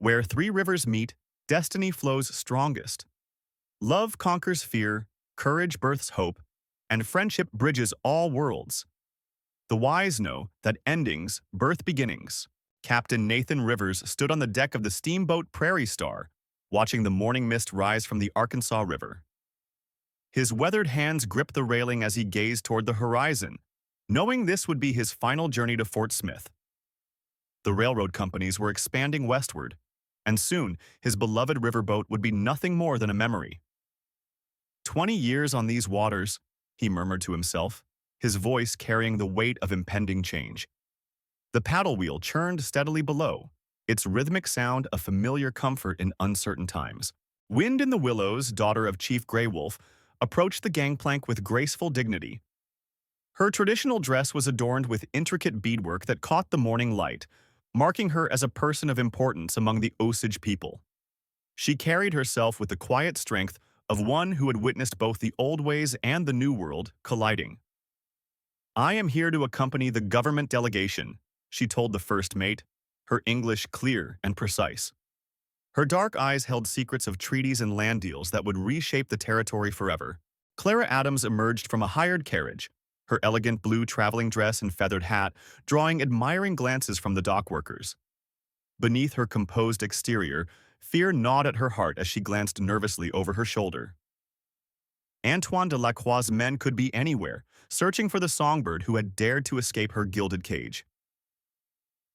Where three rivers meet, destiny flows strongest. Love conquers fear, courage births hope, and friendship bridges all worlds. The wise know that endings birth beginnings. Captain Nathan Rivers stood on the deck of the steamboat Prairie Star, watching the morning mist rise from the Arkansas River. His weathered hands gripped the railing as he gazed toward the horizon, knowing this would be his final journey to Fort Smith. The railroad companies were expanding westward, and soon his beloved riverboat would be nothing more than a memory. 20 years on these waters, he murmured to himself, his voice carrying the weight of impending change. The paddle wheel churned steadily below, its rhythmic sound a familiar comfort in uncertain times. Wind in the Willows, daughter of Chief Grey Wolf, approached the gangplank with graceful dignity. Her traditional dress was adorned with intricate beadwork that caught the morning light, marking her as a person of importance among the Osage people. She carried herself with the quiet strength of one who had witnessed both the old ways and the new world colliding. "I am here to accompany the government delegation," she told the first mate, her English clear and precise. Her dark eyes held secrets of treaties and land deals that would reshape the territory forever. Clara Adams emerged from a hired carriage, her elegant blue traveling dress and feathered hat drawing admiring glances from the dock workers. Beneath her composed exterior, fear gnawed at her heart as she glanced nervously over her shoulder. Antoine de Lacroix's men could be anywhere, searching for the songbird who had dared to escape her gilded cage.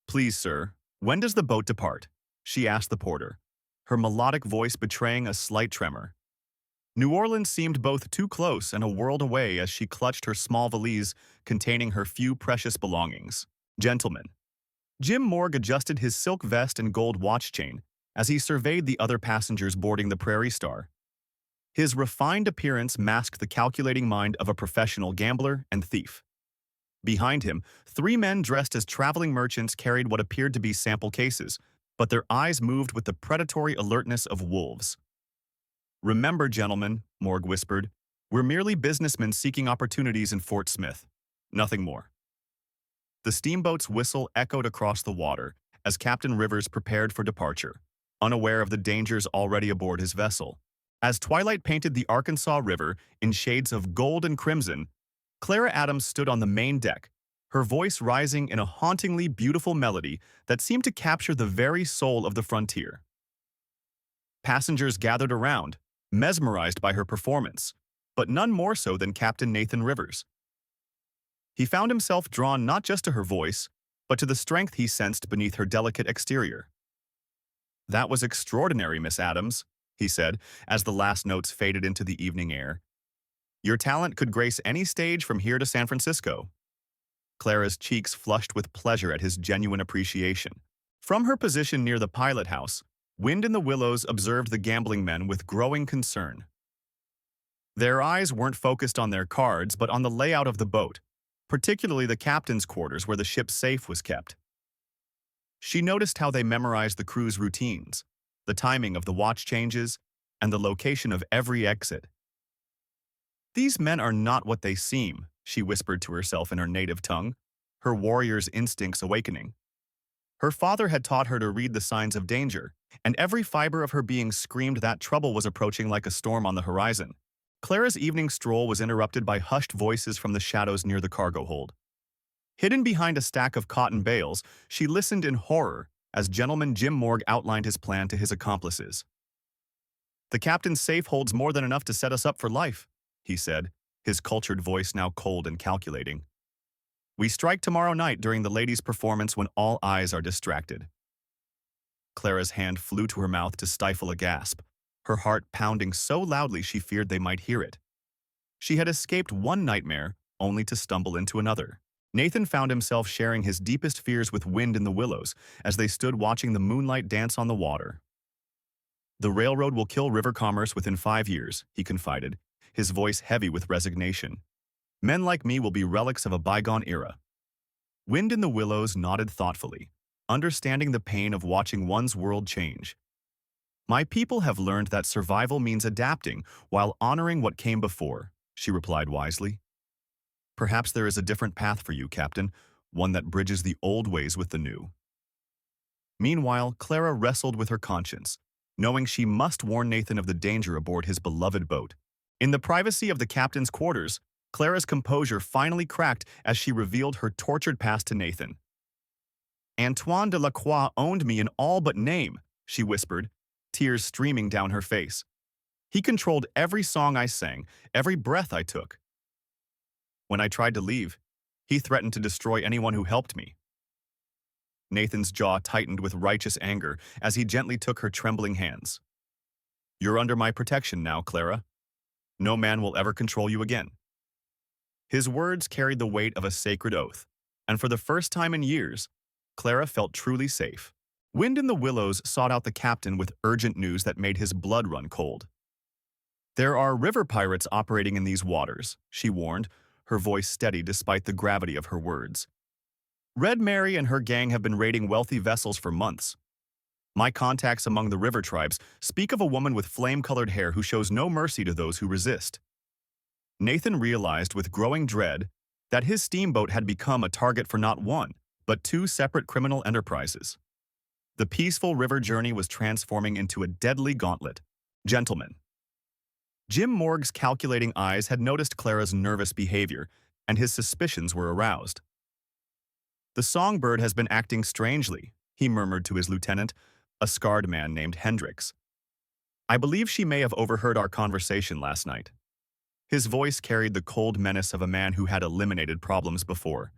"Please, sir, when does the boat depart?" she asked the porter, her melodic voice betraying a slight tremor. New Orleans seemed both too close and a world away as she clutched her small valise containing her few precious belongings. "Gentlemen." Jim Morg adjusted his silk vest and gold watch chain as he surveyed the other passengers boarding the Prairie Star. His refined appearance masked the calculating mind of a professional gambler and thief. Behind him, three men dressed as traveling merchants carried what appeared to be sample cases, but their eyes moved with the predatory alertness of wolves. "Remember, gentlemen," Morg whispered, "we're merely businessmen seeking opportunities in Fort Smith. Nothing more." The steamboat's whistle echoed across the water as Captain Rivers prepared for departure, unaware of the dangers already aboard his vessel. As twilight painted the Arkansas River in shades of gold and crimson, Clara Adams stood on the main deck, her voice rising in a hauntingly beautiful melody that seemed to capture the very soul of the frontier. Passengers gathered around, mesmerized by her performance, but none more so than Captain Nathan Rivers. He found himself drawn not just to her voice, but to the strength he sensed beneath her delicate exterior. "That was extraordinary, Miss Adams," he said, as the last notes faded into the evening air. "Your talent could grace any stage from here to San Francisco." Clara's cheeks flushed with pleasure at his genuine appreciation. From her position near the pilot house, Wind in the Willows observed the gambling men with growing concern. Their eyes weren't focused on their cards, but on the layout of the boat, particularly the captain's quarters where the ship's safe was kept. She noticed how they memorized the crew's routines, the timing of the watch changes, and the location of every exit. "These men are not what they seem," she whispered to herself in her native tongue, her warrior's instincts awakening. Her father had taught her to read the signs of danger, and every fiber of her being screamed that trouble was approaching like a storm on the horizon. Clara's evening stroll was interrupted by hushed voices from the shadows near the cargo hold. Hidden behind a stack of cotton bales, she listened in horror as Gentleman Jim Morg outlined his plan to his accomplices. "The captain's safe holds more than enough to set us up for life," he said, his cultured voice now cold and calculating. "We strike tomorrow night during the ladies' performance when all eyes are distracted." Clara's hand flew to her mouth to stifle a gasp, her heart pounding so loudly she feared they might hear it. She had escaped one nightmare, only to stumble into another. Nathan found himself sharing his deepest fears with Wind in the Willows as they stood watching the moonlight dance on the water. "The railroad will kill river commerce within 5 years," he confided, his voice heavy with resignation. "Men like me will be relics of a bygone era." Wind in the Willows nodded thoughtfully, understanding the pain of watching one's world change. "My people have learned that survival means adapting while honoring what came before," she replied wisely. "Perhaps there is a different path for you, Captain, one that bridges the old ways with the new." Meanwhile, Clara wrestled with her conscience, knowing she must warn Nathan of the danger aboard his beloved boat. In the privacy of the captain's quarters, Clara's composure finally cracked as she revealed her tortured past to Nathan. "Antoine de la Croix owned me in all but name," she whispered, tears streaming down her face. "He controlled every song I sang, every breath I took. When I tried to leave, he threatened to destroy anyone who helped me." Nathan's jaw tightened with righteous anger as he gently took her trembling hands. "You're under my protection now, Clara. No man will ever control you again." His words carried the weight of a sacred oath, and for the first time in years, Clara felt truly safe. Wind in the Willows sought out the captain with urgent news that made his blood run cold. "There are river pirates operating in these waters," she warned, her voice steady despite the gravity of her words. "Red Mary and her gang have been raiding wealthy vessels for months. My contacts among the river tribes speak of a woman with flame-colored hair who shows no mercy to those who resist." Nathan realized with growing dread that his steamboat had become a target for not one, but two separate criminal enterprises. The peaceful river journey was transforming into a deadly gauntlet. "Gentlemen." Jim Morg's calculating eyes had noticed Clara's nervous behavior, and his suspicions were aroused. "The songbird has been acting strangely," he murmured to his lieutenant, a scarred man named Hendricks. "I believe she may have overheard our conversation last night." His voice carried the cold menace of a man who had eliminated problems before.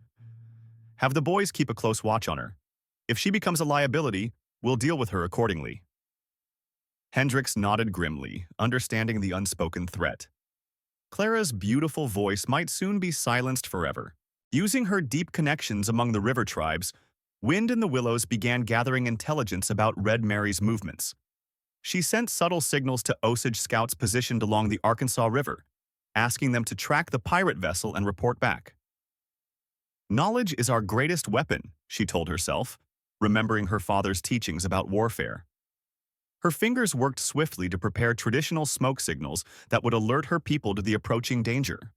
"Have the boys keep a close watch on her. If she becomes a liability, we'll deal with her accordingly." Hendricks nodded grimly, understanding the unspoken threat. Clara's beautiful voice might soon be silenced forever. Using her deep connections among the river tribes, Wind in the Willows began gathering intelligence about Red Mary's movements. She sent subtle signals to Osage scouts positioned along the Arkansas River, asking them to track the pirate vessel and report back. "Knowledge is our greatest weapon," she told herself, remembering her father's teachings about warfare. Her fingers worked swiftly to prepare traditional smoke signals that would alert her people to the approaching danger.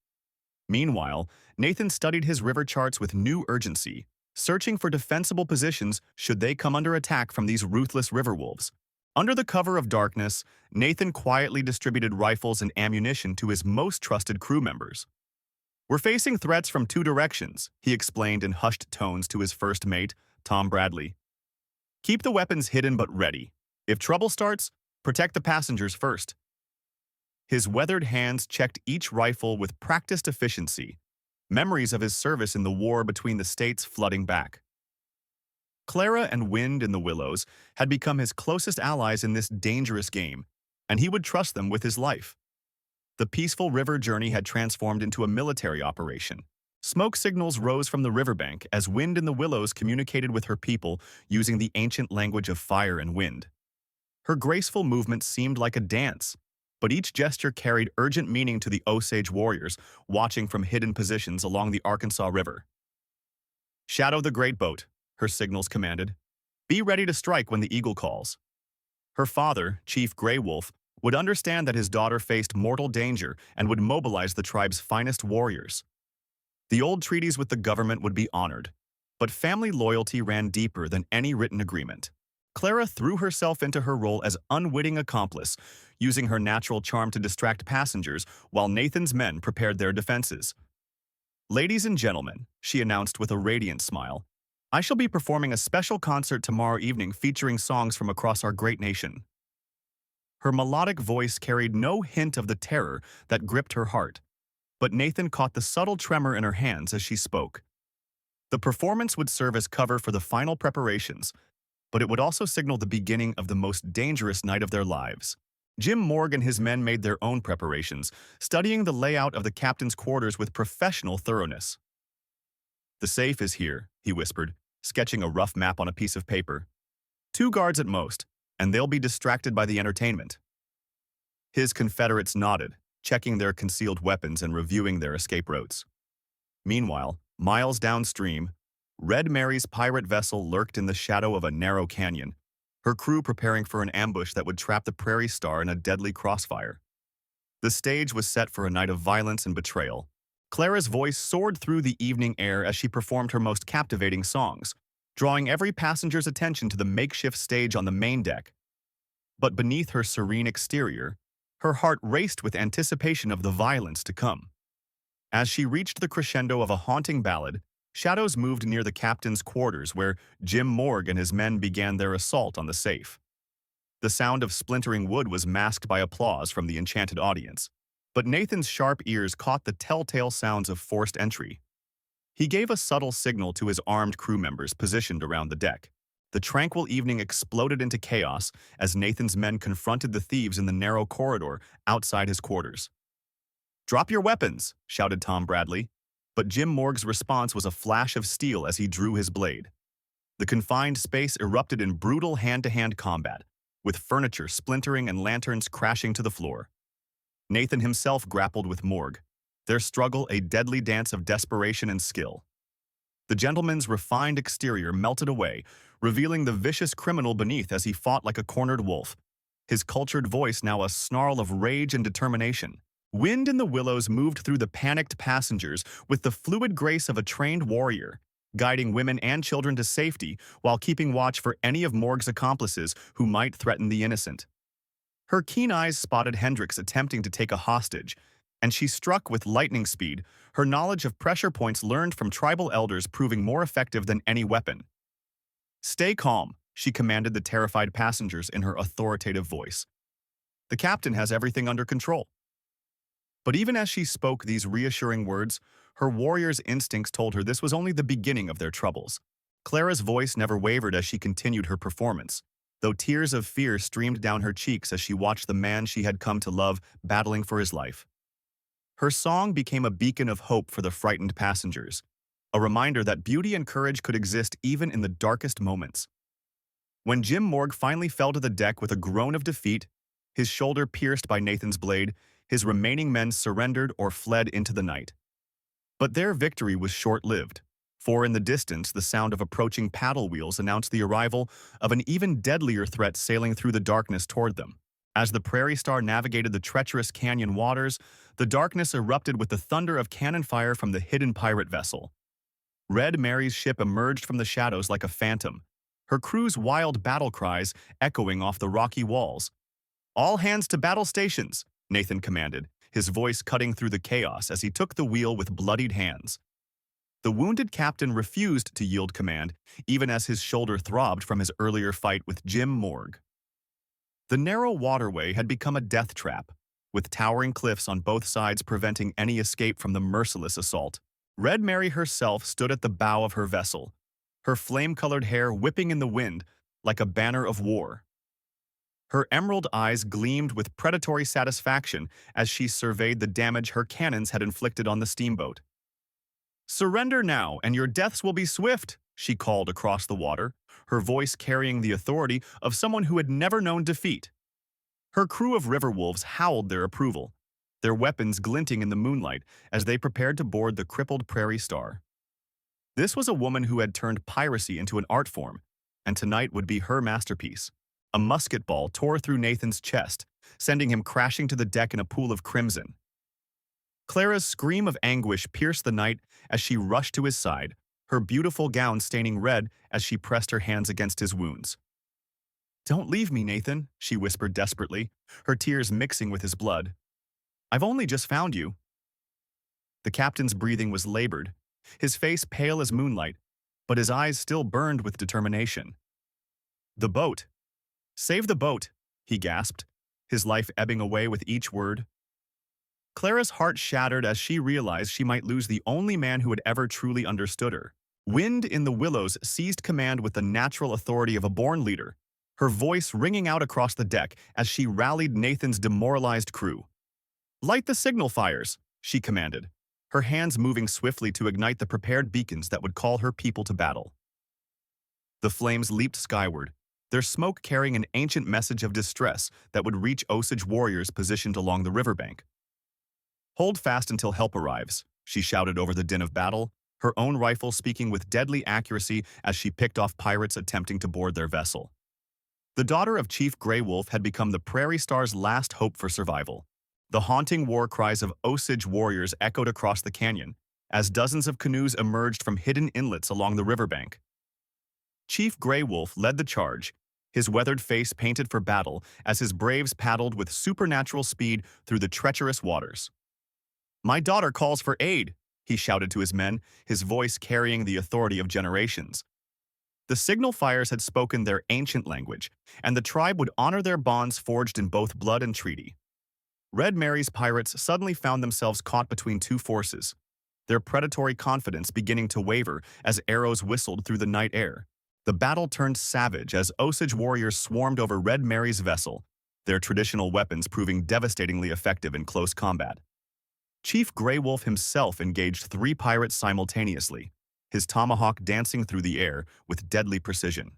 Meanwhile, Nathan studied his river charts with new urgency, searching for defensible positions should they come under attack from these ruthless river wolves. Under the cover of darkness, Nathan quietly distributed rifles and ammunition to his most trusted crew members. "We're facing threats from two directions," he explained in hushed tones to his first mate, Tom Bradley. "Keep the weapons hidden but ready. If trouble starts, protect the passengers first." His weathered hands checked each rifle with practiced efficiency, memories of his service in the war between the states flooding back. Clara and Wind in the Willows had become his closest allies in this dangerous game, and he would trust them with his life. The peaceful river journey had transformed into a military operation. Smoke signals rose from the riverbank as Wind in the Willows communicated with her people using the ancient language of fire and wind. Her graceful movements seemed like a dance, but each gesture carried urgent meaning to the Osage warriors watching from hidden positions along the Arkansas River. "Shadow the great boat," her signals commanded. "Be ready to strike when the eagle calls." Her father, Chief Grey Wolf, would understand that his daughter faced mortal danger and would mobilize the tribe's finest warriors. The old treaties with the government would be honored, but family loyalty ran deeper than any written agreement. Clara threw herself into her role as unwitting accomplice, using her natural charm to distract passengers while Nathan's men prepared their defenses. "Ladies and gentlemen," she announced with a radiant smile, "I shall be performing a special concert tomorrow evening featuring songs from across our great nation." Her melodic voice carried no hint of the terror that gripped her heart, but Nathan caught the subtle tremor in her hands as she spoke. The performance would serve as cover for the final preparations, but it would also signal the beginning of the most dangerous night of their lives. Jim Morg and his men made their own preparations, studying the layout of the captain's quarters with professional thoroughness. "The safe is here," he whispered, sketching a rough map on a piece of paper. "2 guards at most, and they'll be distracted by the entertainment." His confederates nodded, checking their concealed weapons and reviewing their escape routes. Meanwhile, miles downstream, Red Mary's pirate vessel lurked in the shadow of a narrow canyon, her crew preparing for an ambush that would trap the Prairie Star in a deadly crossfire. The stage was set for a night of violence and betrayal. Clara's voice soared through the evening air as she performed her most captivating songs, drawing every passenger's attention to the makeshift stage on the main deck. But beneath her serene exterior, her heart raced with anticipation of the violence to come. As she reached the crescendo of a haunting ballad, shadows moved near the captain's quarters where Jim Morg and his men began their assault on the safe. The sound of splintering wood was masked by applause from the enchanted audience, but Nathan's sharp ears caught the telltale sounds of forced entry. He gave a subtle signal to his armed crew members positioned around the deck. The tranquil evening exploded into chaos as Nathan's men confronted the thieves in the narrow corridor outside his quarters. "Drop your weapons," shouted Tom Bradley, but Jim Morg's response was a flash of steel as he drew his blade. The confined space erupted in brutal hand-to-hand combat, with furniture splintering and lanterns crashing to the floor. Nathan himself grappled with Morg, their struggle a deadly dance of desperation and skill. The gentleman's refined exterior melted away, revealing the vicious criminal beneath as he fought like a cornered wolf, his cultured voice now a snarl of rage and determination. Wind in the Willows moved through the panicked passengers with the fluid grace of a trained warrior, guiding women and children to safety while keeping watch for any of Morg's accomplices who might threaten the innocent. Her keen eyes spotted Hendricks attempting to take a hostage, and she struck with lightning speed, her knowledge of pressure points learned from tribal elders proving more effective than any weapon. "Stay calm," she commanded the terrified passengers in her authoritative voice. "The captain has everything under control." But even as she spoke these reassuring words, her warrior's instincts told her this was only the beginning of their troubles. Clara's voice never wavered as she continued her performance, though tears of fear streamed down her cheeks as she watched the man she had come to love battling for his life. Her song became a beacon of hope for the frightened passengers, a reminder that beauty and courage could exist even in the darkest moments. When Jim Morg finally fell to the deck with a groan of defeat, his shoulder pierced by Nathan's blade, his remaining men surrendered or fled into the night. But their victory was short-lived, for in the distance the sound of approaching paddle wheels announced the arrival of an even deadlier threat sailing through the darkness toward them. As the Prairie Star navigated the treacherous canyon waters, the darkness erupted with the thunder of cannon fire from the hidden pirate vessel. Red Mary's ship emerged from the shadows like a phantom, her crew's wild battle cries echoing off the rocky walls. "All hands to battle stations," Nathan commanded, his voice cutting through the chaos as he took the wheel with bloodied hands. The wounded captain refused to yield command, even as his shoulder throbbed from his earlier fight with Jim Morg. The narrow waterway had become a death trap, with towering cliffs on both sides preventing any escape from the merciless assault. Red Mary herself stood at the bow of her vessel, her flame-colored hair whipping in the wind like a banner of war. Her emerald eyes gleamed with predatory satisfaction as she surveyed the damage her cannons had inflicted on the steamboat. "Surrender now, and your deaths will be swift," she called across the water, her voice carrying the authority of someone who had never known defeat. Her crew of river wolves howled their approval, their weapons glinting in the moonlight as they prepared to board the crippled Prairie Star. This was a woman who had turned piracy into an art form, and tonight would be her masterpiece. A musket ball tore through Nathan's chest, sending him crashing to the deck in a pool of crimson. Clara's scream of anguish pierced the night as she rushed to his side, her beautiful gown staining red as she pressed her hands against his wounds. "Don't leave me, Nathan," she whispered desperately, her tears mixing with his blood. "I've only just found you." The captain's breathing was labored, his face pale as moonlight, but his eyes still burned with determination. "The boat. Save the boat," he gasped, his life ebbing away with each word. Clara's heart shattered as she realized she might lose the only man who had ever truly understood her. Wind in the Willows seized command with the natural authority of a born leader, her voice ringing out across the deck as she rallied Nathan's demoralized crew. "Light the signal fires," she commanded, her hands moving swiftly to ignite the prepared beacons that would call her people to battle. The flames leaped skyward, their smoke carrying an ancient message of distress that would reach Osage warriors positioned along the riverbank. "Hold fast until help arrives," she shouted over the din of battle, her own rifle speaking with deadly accuracy as she picked off pirates attempting to board their vessel. The daughter of Chief Grey Wolf had become the Prairie Star's last hope for survival. The haunting war cries of Osage warriors echoed across the canyon as dozens of canoes emerged from hidden inlets along the riverbank. Chief Grey Wolf led the charge, his weathered face painted for battle as his braves paddled with supernatural speed through the treacherous waters. "My daughter calls for aid," he shouted to his men, his voice carrying the authority of generations. The signal fires had spoken their ancient language, and the tribe would honor their bonds forged in both blood and treaty. Red Mary's pirates suddenly found themselves caught between two forces, their predatory confidence beginning to waver as arrows whistled through the night air. The battle turned savage as Osage warriors swarmed over Red Mary's vessel, their traditional weapons proving devastatingly effective in close combat. Chief Grey Wolf himself engaged 3 pirates simultaneously, his tomahawk dancing through the air with deadly precision.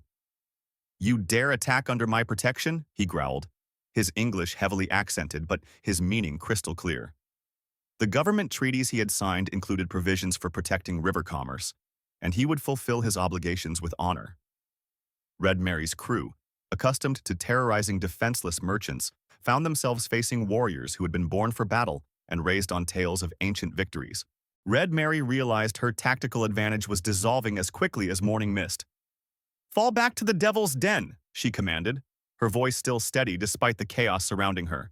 "You dare attack under my protection?" he growled, his English heavily accented but his meaning crystal clear. The government treaties he had signed included provisions for protecting river commerce, and he would fulfill his obligations with honor. Red Mary's crew, accustomed to terrorizing defenseless merchants, found themselves facing warriors who had been born for battle and raised on tales of ancient victories. Red Mary realized her tactical advantage was dissolving as quickly as morning mist. "Fall back to the devil's den," she commanded, her voice still steady despite the chaos surrounding her.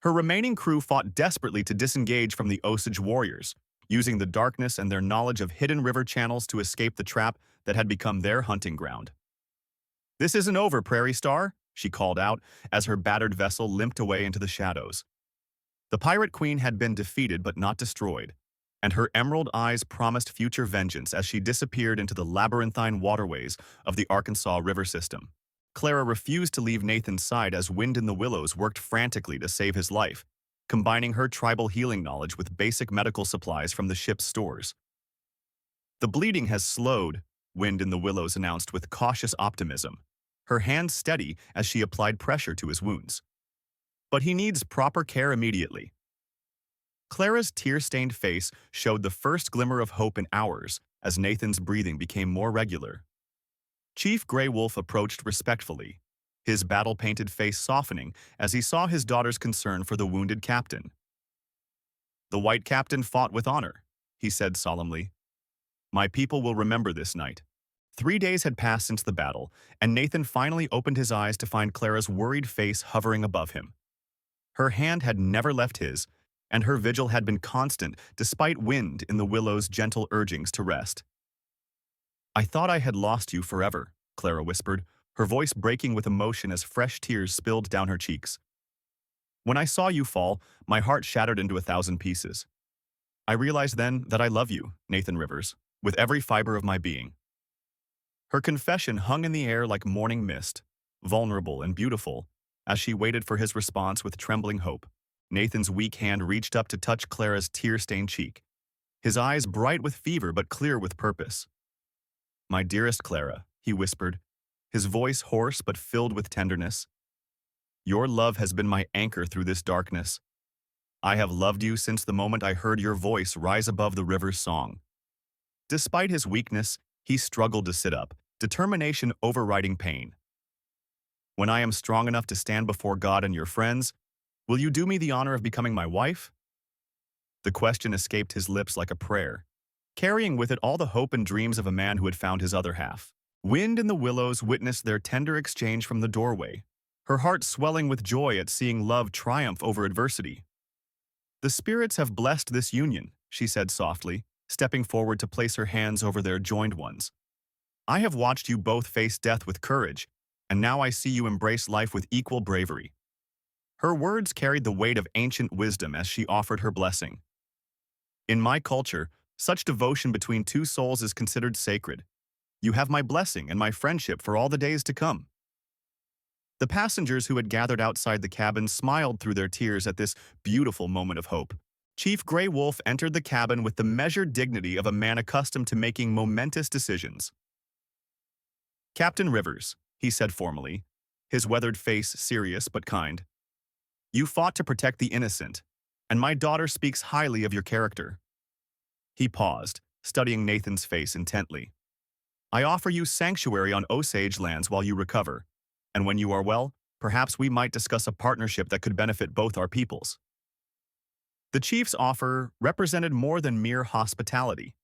Her remaining crew fought desperately to disengage from the Osage warriors, using the darkness and their knowledge of hidden river channels to escape the trap that had become their hunting ground. "This isn't over, Prairie Star," she called out as her battered vessel limped away into the shadows. The Pirate Queen had been defeated but not destroyed, and her emerald eyes promised future vengeance as she disappeared into the labyrinthine waterways of the Arkansas River system. Clara refused to leave Nathan's side as Wind in the Willows worked frantically to save his life, combining her tribal healing knowledge with basic medical supplies from the ship's stores. "The bleeding has slowed," Wind in the Willows announced with cautious optimism, her hands steady as she applied pressure to his wounds. "But he needs proper care immediately." Clara's tear-stained face showed the first glimmer of hope in hours as Nathan's breathing became more regular. Chief Grey Wolf approached respectfully, his battle-painted face softening as he saw his daughter's concern for the wounded captain. "The white captain fought with honor," he said solemnly. "My people will remember this night." 3 days had passed since the battle, and Nathan finally opened his eyes to find Clara's worried face hovering above him. Her hand had never left his, and her vigil had been constant despite Wind in the Willow's gentle urgings to rest. "I thought I had lost you forever," Clara whispered, her voice breaking with emotion as fresh tears spilled down her cheeks. "When I saw you fall, my heart shattered into 1,000 pieces. I realized then that I love you, Nathan Rivers, with every fiber of my being." Her confession hung in the air like morning mist, vulnerable and beautiful, as she waited for his response with trembling hope. Nathan's weak hand reached up to touch Clara's tear-stained cheek, his eyes bright with fever but clear with purpose. "My dearest Clara," he whispered, his voice hoarse but filled with tenderness. "Your love has been my anchor through this darkness. I have loved you since the moment I heard your voice rise above the river's song." Despite his weakness, he struggled to sit up, determination overriding pain. "When I am strong enough to stand before God and your friends, will you do me the honor of becoming my wife?" The question escaped his lips like a prayer, carrying with it all the hope and dreams of a man who had found his other half. Wind in the Willows witnessed their tender exchange from the doorway, her heart swelling with joy at seeing love triumph over adversity. "The spirits have blessed this union," she said softly, stepping forward to place her hands over their joined ones. "I have watched you both face death with courage, and now I see you embrace life with equal bravery." Her words carried the weight of ancient wisdom as she offered her blessing. "In my culture, such devotion between two souls is considered sacred. You have my blessing and my friendship for all the days to come." The passengers who had gathered outside the cabin smiled through their tears at this beautiful moment of hope. Chief Grey Wolf entered the cabin with the measured dignity of a man accustomed to making momentous decisions. "Captain Rivers," he said formally, his weathered face serious but kind, "you fought to protect the innocent, and my daughter speaks highly of your character." He paused, studying Nathan's face intently. "I offer you sanctuary on Osage lands while you recover, and when you are well, perhaps we might discuss a partnership that could benefit both our peoples." The chief's offer represented more than mere hospitality.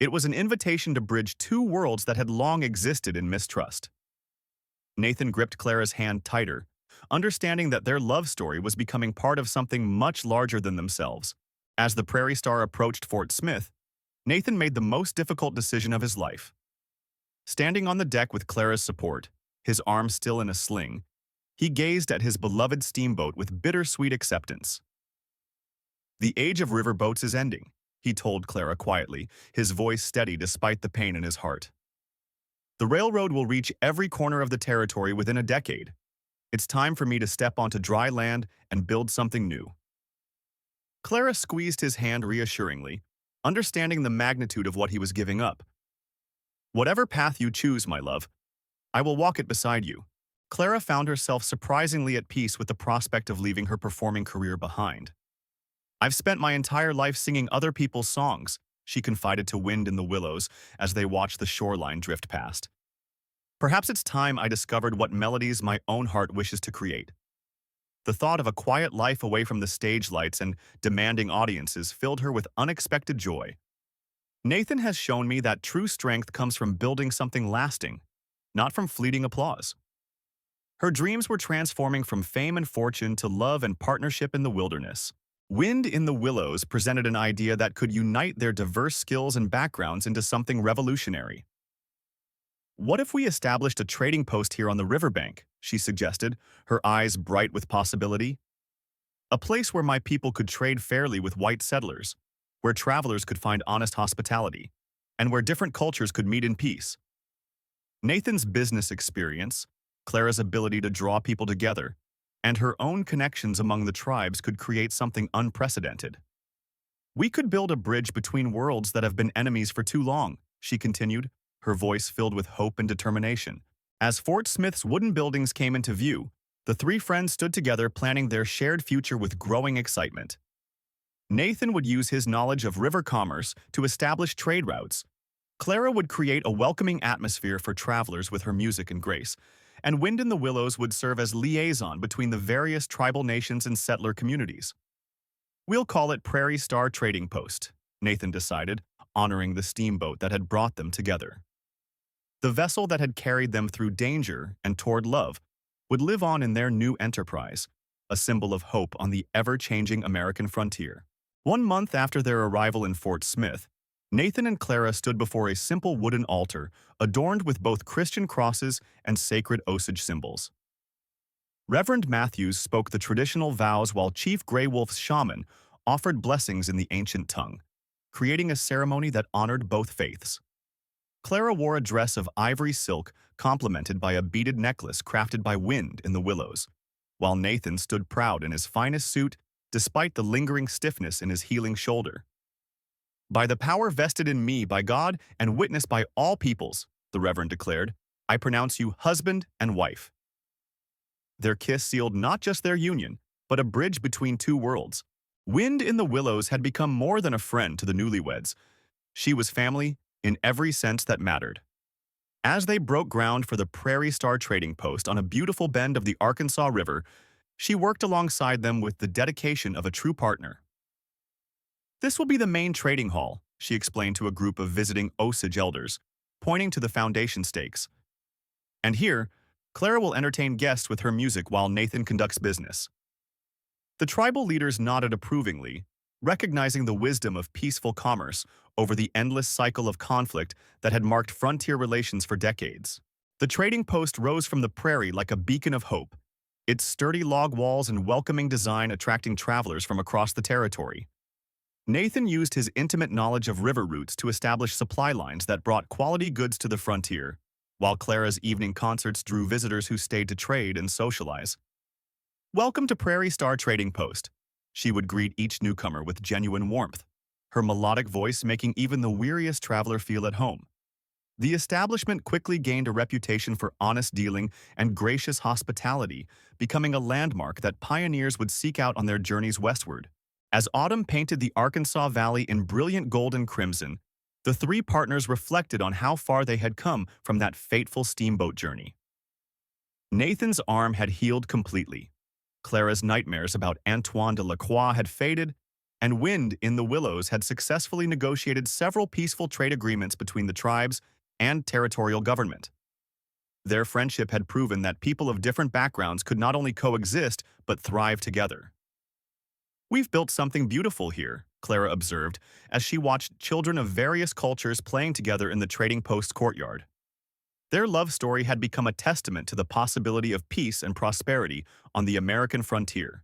It was an invitation to bridge two worlds that had long existed in mistrust. Nathan gripped Clara's hand tighter, understanding that their love story was becoming part of something much larger than themselves. As the Prairie Star approached Fort Smith, Nathan made the most difficult decision of his life. Standing on the deck with Clara's support, his arm still in a sling, he gazed at his beloved steamboat with bittersweet acceptance. "The age of riverboats is ending," he told Clara quietly, his voice steady despite the pain in his heart. "The railroad will reach every corner of the territory within a decade. It's time for me to step onto dry land and build something new." Clara squeezed his hand reassuringly, understanding the magnitude of what he was giving up. "Whatever path you choose, my love, I will walk it beside you." Clara found herself surprisingly at peace with the prospect of leaving her performing career behind. "I've spent my entire life singing other people's songs," she confided to Wind in the Willows as they watched the shoreline drift past. "Perhaps it's time I discovered what melodies my own heart wishes to create." The thought of a quiet life away from the stage lights and demanding audiences filled her with unexpected joy. "Nathan has shown me that true strength comes from building something lasting, not from fleeting applause." Her dreams were transforming from fame and fortune to love and partnership in the wilderness. Wind in the Willows presented an idea that could unite their diverse skills and backgrounds into something revolutionary. "What if we established a trading post here on the riverbank?" she suggested, her eyes bright with possibility. "A place where my people could trade fairly with white settlers, where travelers could find honest hospitality, and where different cultures could meet in peace." Nathan's business experience, Clara's ability to draw people together, and her own connections among the tribes could create something unprecedented. "We could build a bridge between worlds that have been enemies for too long," she continued, her voice filled with hope and determination. As Fort Smith's wooden buildings came into view, the three friends stood together planning their shared future with growing excitement. Nathan would use his knowledge of river commerce to establish trade routes. Clara would create a welcoming atmosphere for travelers with her music and grace, and Wind in the Willows would serve as liaison between the various tribal nations and settler communities. "We'll call it Prairie Star Trading Post," Nathan decided, honoring the steamboat that had brought them together. The vessel that had carried them through danger and toward love would live on in their new enterprise, a symbol of hope on the ever-changing American frontier. 1 month after their arrival in Fort Smith, Nathan and Clara stood before a simple wooden altar adorned with both Christian crosses and sacred Osage symbols. Reverend Matthews spoke the traditional vows while Chief Grey Wolf's shaman offered blessings in the ancient tongue, creating a ceremony that honored both faiths. Clara wore a dress of ivory silk complemented by a beaded necklace crafted by Wind in the Willows, while Nathan stood proud in his finest suit despite the lingering stiffness in his healing shoulder. "By the power vested in me by God and witnessed by all peoples," the Reverend declared, "I pronounce you husband and wife." Their kiss sealed not just their union, but a bridge between two worlds. Wind in the Willows had become more than a friend to the newlyweds. She was family in every sense that mattered. As they broke ground for the Prairie Star Trading Post on a beautiful bend of the Arkansas River, she worked alongside them with the dedication of a true partner. "This will be the main trading hall," she explained to a group of visiting Osage elders, pointing to the foundation stakes. "And here, Clara will entertain guests with her music while Nathan conducts business." The tribal leaders nodded approvingly, recognizing the wisdom of peaceful commerce over the endless cycle of conflict that had marked frontier relations for decades. The trading post rose from the prairie like a beacon of hope, its sturdy log walls and welcoming design attracting travelers from across the territory. Nathan used his intimate knowledge of river routes to establish supply lines that brought quality goods to the frontier, while Clara's evening concerts drew visitors who stayed to trade and socialize. "Welcome to Prairie Star Trading Post," she would greet each newcomer with genuine warmth, her melodic voice making even the weariest traveler feel at home. The establishment quickly gained a reputation for honest dealing and gracious hospitality, becoming a landmark that pioneers would seek out on their journeys westward. As autumn painted the Arkansas Valley in brilliant gold and crimson, the three partners reflected on how far they had come from that fateful steamboat journey. Nathan's arm had healed completely. Clara's nightmares about Antoine de la Croix had faded, and Wind in the Willows had successfully negotiated several peaceful trade agreements between the tribes and territorial government. Their friendship had proven that people of different backgrounds could not only coexist, but thrive together. "We've built something beautiful here," Clara observed, as she watched children of various cultures playing together in the trading post courtyard. Their love story had become a testament to the possibility of peace and prosperity on the American frontier.